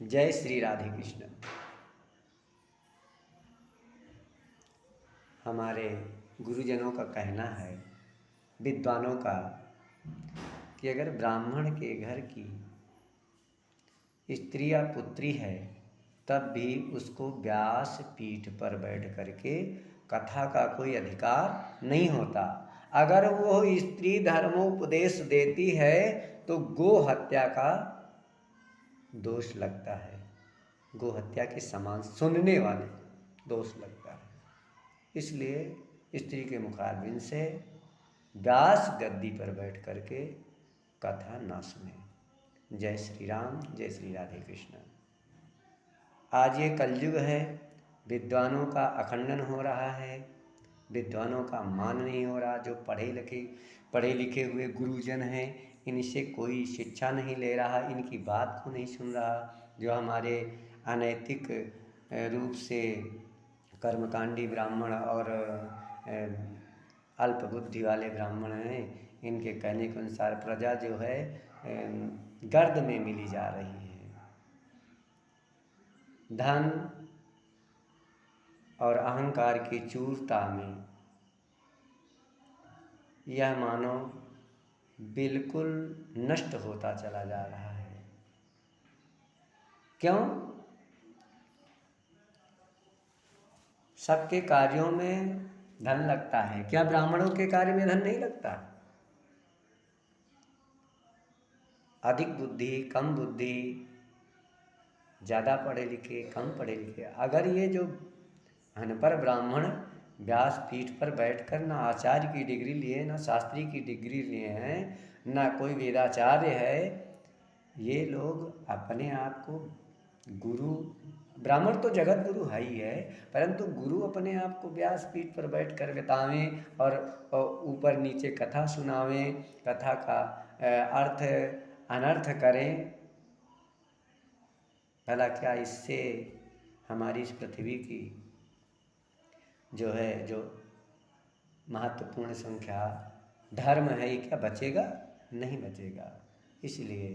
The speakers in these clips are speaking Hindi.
जय श्री राधे कृष्ण। हमारे गुरुजनों का कहना है, विद्वानों का, कि अगर ब्राह्मण के घर की स्त्री या पुत्री है तब भी उसको व्यास पीठ पर बैठ करके कथा का कोई अधिकार नहीं होता। अगर वो स्त्री धर्मोपदेश देती है तो गो हत्या का दोष लगता है, गो हत्या के समान सुनने वाले दोष लगता है। इसलिए स्त्री के मुखारबिन से व्यास गद्दी पर बैठ करके कथा ना सुने। जय श्री राम, जय श्री राधे कृष्ण। आज ये कलयुग है, विद्वानों का अखंडन हो रहा है, विद्वानों का मान नहीं हो रहा। जो पढ़े लिखे हुए गुरुजन हैं, इनसे कोई शिक्षा नहीं ले रहा, इनकी बात को नहीं सुन रहा। जो हमारे अनैतिक रूप से कर्मकांडी ब्राह्मण और अल्प बुद्धि वाले ब्राह्मण हैं, इनके कहने के अनुसार प्रजा जो है गर्द में मिली जा रही है। धन और अहंकार की चूरता में यह मानव बिल्कुल नष्ट होता चला जा रहा है। क्यों? सबके कार्यों में धन लगता है, क्या ब्राह्मणों के कार्य में धन नहीं लगता? अधिक बुद्धि, कम बुद्धि, ज़्यादा पढ़े लिखे, कम पढ़े लिखे, अगर ये जो अनपढ़ ब्राह्मण व्यास पीठ पर बैठकर ना आचार्य की डिग्री लिए, ना शास्त्री की डिग्री लिए हैं, ना कोई वेदाचार्य है, ये लोग अपने आप को गुरु, ब्राह्मण तो जगत गुरु है ही है, परंतु गुरु अपने आप को व्यास पीठ पर बैठ कर बतावें और ऊपर नीचे कथा सुनावें, कथा का अर्थ अनर्थ करें। भला क्या इससे हमारी इस पृथ्वी की जो है, जो महत्वपूर्ण संख्या धर्म है, ये क्या बचेगा? नहीं बचेगा। इसलिए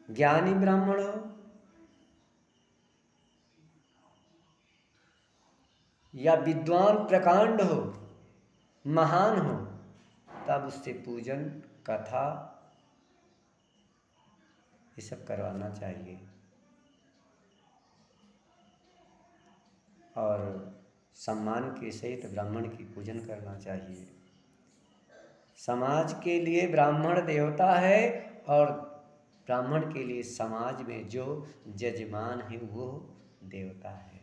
ज्ञानी ब्राह्मण हो या विद्वान प्रकांड हो, महान हो, तब उससे पूजन, कथा, ये सब करवाना चाहिए। और सम्मान के सहित ब्राह्मण की पूजन करना चाहिए। समाज के लिए ब्राह्मण देवता है और ब्राह्मण के लिए समाज में जो जजमान है वो देवता है।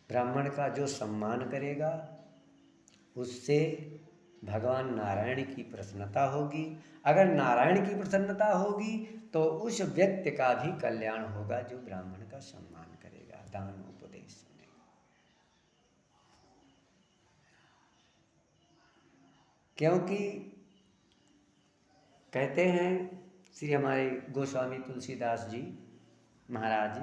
ब्राह्मण का जो सम्मान करेगा उससे भगवान नारायण की प्रसन्नता होगी। अगर नारायण की प्रसन्नता होगी तो उस व्यक्ति का भी कल्याण होगा जो ब्राह्मण का सम्मान करेगा, दान उपदेश सुनेगा। क्योंकि कहते हैं श्री हमारे गोस्वामी तुलसीदास जी महाराज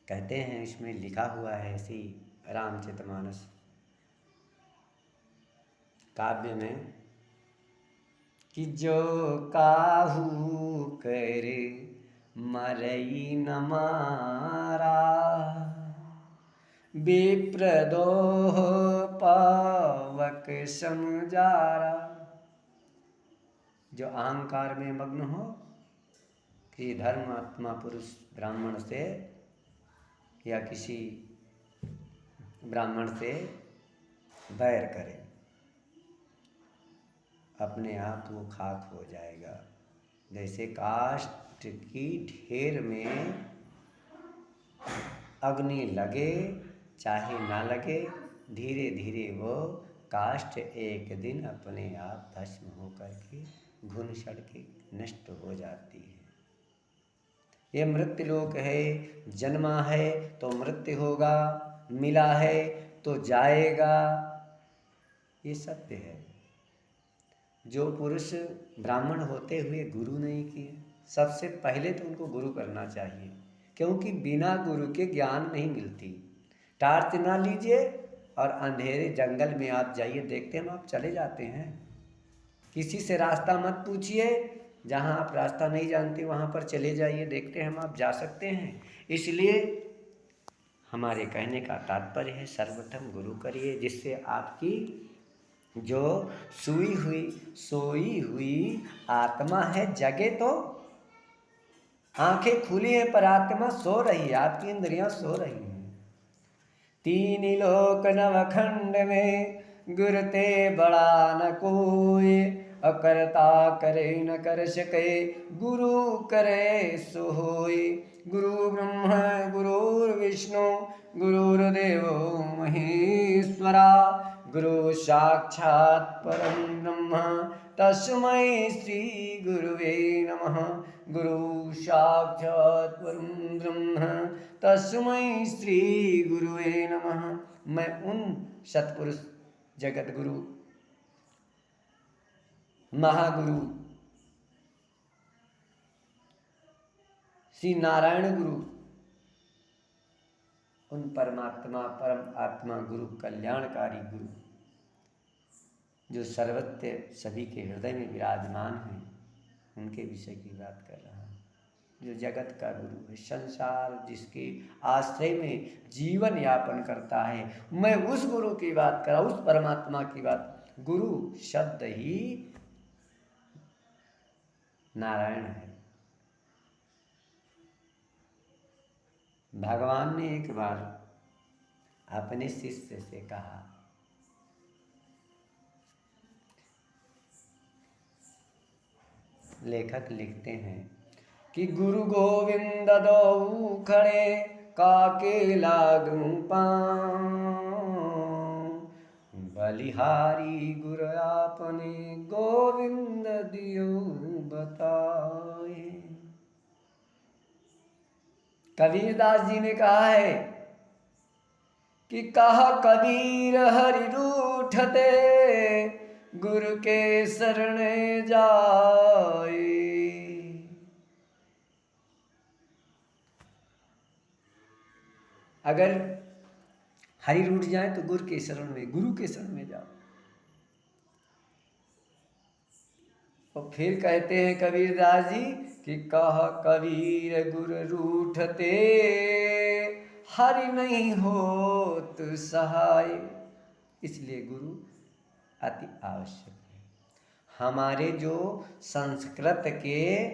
कहते हैं, इसमें लिखा हुआ है श्री रामचरितमानस काव्य में, कि जो काहू कर मरई न मारा, विप्रदोह पावक समझारा। जो अहंकार में मग्न हो कि धर्मात्मा पुरुष ब्राह्मण से या किसी ब्राह्मण से बैर करे, अपने आप वो खाक हो जाएगा। जैसे काष्ठ की ढेर में अग्नि लगे चाहे ना लगे, धीरे धीरे वो काष्ठ एक दिन अपने आप भस्म होकर के घुन सड़ के नष्ट हो जाती है। ये मृत्यु लोक है, जन्मा है तो मृत्यु होगा, मिला है तो जाएगा, ये सत्य है। जो पुरुष ब्राह्मण होते हुए गुरु नहीं किए, सबसे पहले तो उनको गुरु करना चाहिए, क्योंकि बिना गुरु के ज्ञान नहीं मिलती। टार्च ना लीजिए और अंधेरे जंगल में आप जाइए, देखते हैं आप चले जाते हैं, किसी से रास्ता मत पूछिए, जहाँ आप रास्ता नहीं जानते वहाँ पर चले जाइए, देखते हैं हम आप जा सकते हैं। इसलिए हमारे कहने का तात्पर्य है सर्वप्रथम गुरु करिए, जिससे आपकी जो सोई हुई आत्मा है जगे तो। आंखें खुली हैं पर आत्मा सो रही है, आपकी इंद्रियां सो रही हैं। तीन लोक नवखंड में गुरते बड़ा न कोई, अकर्ता करे न कर सके गुरु करे सो होय। गुरु ब्रह्मा गुरुर्विष्णु गुरुर्देवो महेश्वरा, गुरु साक्षात् परं ब्रह्म तस्मै श्री गुरुवे नमः। गुरु साक्षात् परं ब्रह्म तस्मै श्री गुरुवे नमः। मैं उन सत्पुरुष जगत गुरु महागुरु श्री नारायण गुरु, उन परमात्मा परम आत्मा गुरु कल्याणकारी गुरु जो सर्वत्र सभी के हृदय में विराजमान हैं, उनके विषय की बात कर रहा हूँ। जो जगत का गुरु है, संसार जिसके आश्रय में जीवन यापन करता है, मैं उस गुरु की बात कर रहा हूँ, उस परमात्मा की बात। गुरु शब्द ही नारायण है। भगवान ने एक बार अपने शिष्य से कहा, लेखक लिखते हैं कि गुरु गोविंद दो खड़े काके लागू पाँव, बलिहारी गुरु आपने गोविंद दियो बताए। कबीरदास जी ने कहा है कि कहा कबीर हरि रूठते गुरु के शरण जाए। अगर हरि रूठ जाए तो गुरु के शरण में जाओ। और फिर कहते हैं कबीरदास जी कि कह कबीर गुरु रूठते हरि नहीं होत सहाय। इसलिए गुरु अति आवश्यक है। हमारे जो संस्कृत के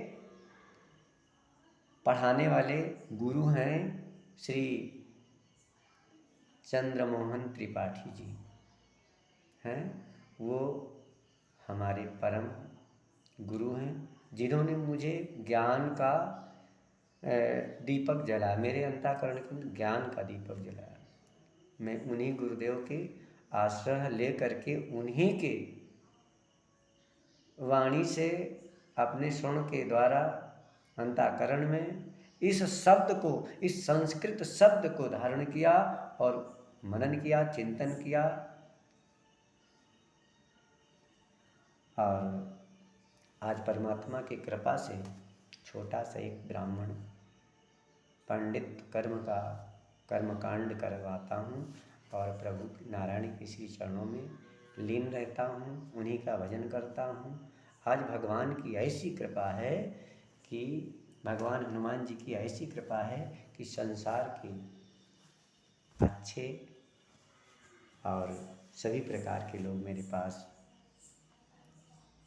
पढ़ाने वाले गुरु हैं श्री चंद्रमोहन त्रिपाठी जी हैं, वो हमारे परम गुरु हैं, जिन्होंने मुझे ज्ञान का दीपक जलाया, मेरे अंतःकरण के ज्ञान का दीपक जलाया। मैं उन्हीं गुरुदेव के आश्रय ले करके उन्हीं के वाणी से अपने स्वर्ण के द्वारा अंतःकरण में इस शब्द को, इस संस्कृत शब्द को धारण किया और मनन किया, चिंतन किया। और आज परमात्मा की कृपा से छोटा सा एक ब्राह्मण पंडित कर्मकांड करवाता हूँ और प्रभु नारायण के श्री चरणों में लीन रहता हूँ, उन्हीं का भजन करता हूँ। आज भगवान की ऐसी कृपा है कि भगवान हनुमान जी की ऐसी कृपा है कि संसार के अच्छे और सभी प्रकार के लोग मेरे पास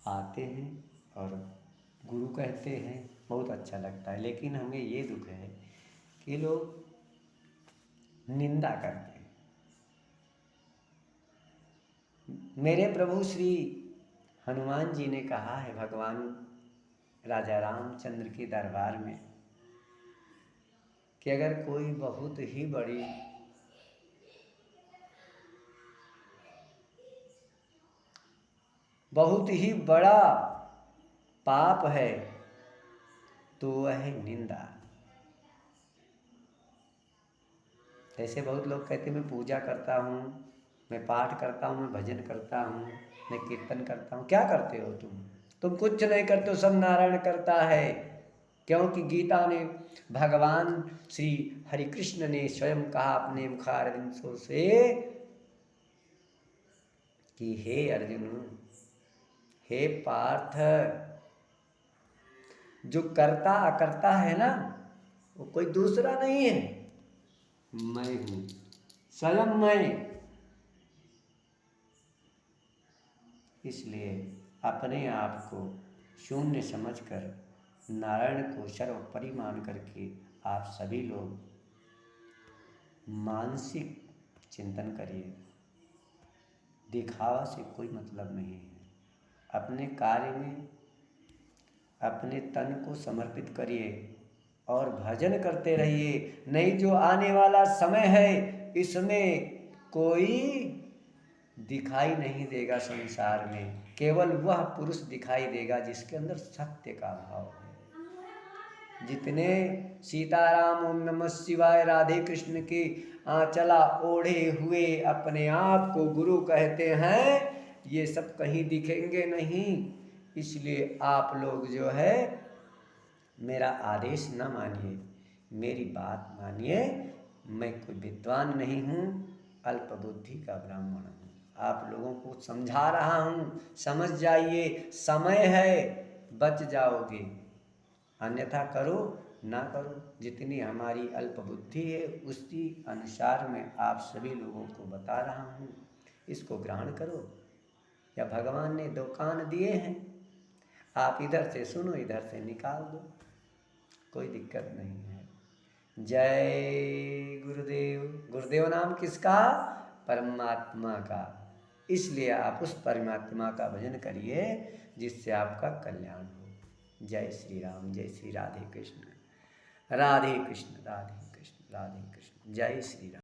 आते हैं और गुरु कहते हैं, बहुत अच्छा लगता है। लेकिन हमें ये दुख है कि लोग निंदा करते हैं। मेरे प्रभु श्री हनुमान जी ने कहा है भगवान राजा रामचंद्र के दरबार में कि अगर कोई बहुत ही बड़ा पाप है तो वह है निंदा। ऐसे बहुत लोग कहते मैं पूजा करता हूँ, मैं पाठ करता हूँ, मैं भजन करता हूँ, मैं कीर्तन करता हूँ। क्या करते हो तुम कुछ नहीं करते हो, सब नारायण करता है। क्योंकि गीता ने भगवान श्री हरि कृष्ण ने स्वयं कहा अपने मुखारविंदों से कि हे अर्जुन, हे पार्थ, जो कर्ता अकर्ता है ना, वो कोई दूसरा नहीं है, मैं हूं, स्वयं मैं। इसलिए अपने आप को शून्य समझकर नारायण को सर्वोपरि मान करके आप सभी लोग मानसिक चिंतन करिए। दिखावा से कोई मतलब नहीं है। अपने कार्य में अपने तन को समर्पित करिए और भजन करते रहिए। नहीं, जो आने वाला समय है इसमें कोई दिखाई नहीं देगा संसार में, केवल वह पुरुष दिखाई देगा जिसके अंदर सत्य का भाव है। जितने सीताराम, ओम नमः शिवाय, राधे कृष्ण की आंचला ओढ़े हुए अपने आप को गुरु कहते हैं, ये सब कहीं दिखेंगे नहीं। इसलिए आप लोग जो है मेरा आदेश न मानिए, मेरी बात मानिए। मैं कोई विद्वान नहीं हूँ, अल्प बुद्धि का ब्राह्मण हूँ। आप लोगों को समझा रहा हूँ, समझ जाइए, समय है, बच जाओगे। अन्यथा करो ना करो, जितनी हमारी अल्प बुद्धि है उसी अनुसार मैं आप सभी लोगों को बता रहा हूँ। इसको ग्रहण करो। या भगवान ने 2 कान दिए हैं, आप इधर से सुनो, इधर से निकाल दो, कोई दिक्कत नहीं है। जय गुरुदेव। गुरुदेव नाम किसका? परमात्मा का। इसलिए आप उस परमात्मा का भजन करिए जिससे आपका कल्याण हो। जय श्री राम, जय श्री राधे कृष्ण, राधे कृष्ण, राधे कृष्ण, राधे कृष्ण। जय श्री राम।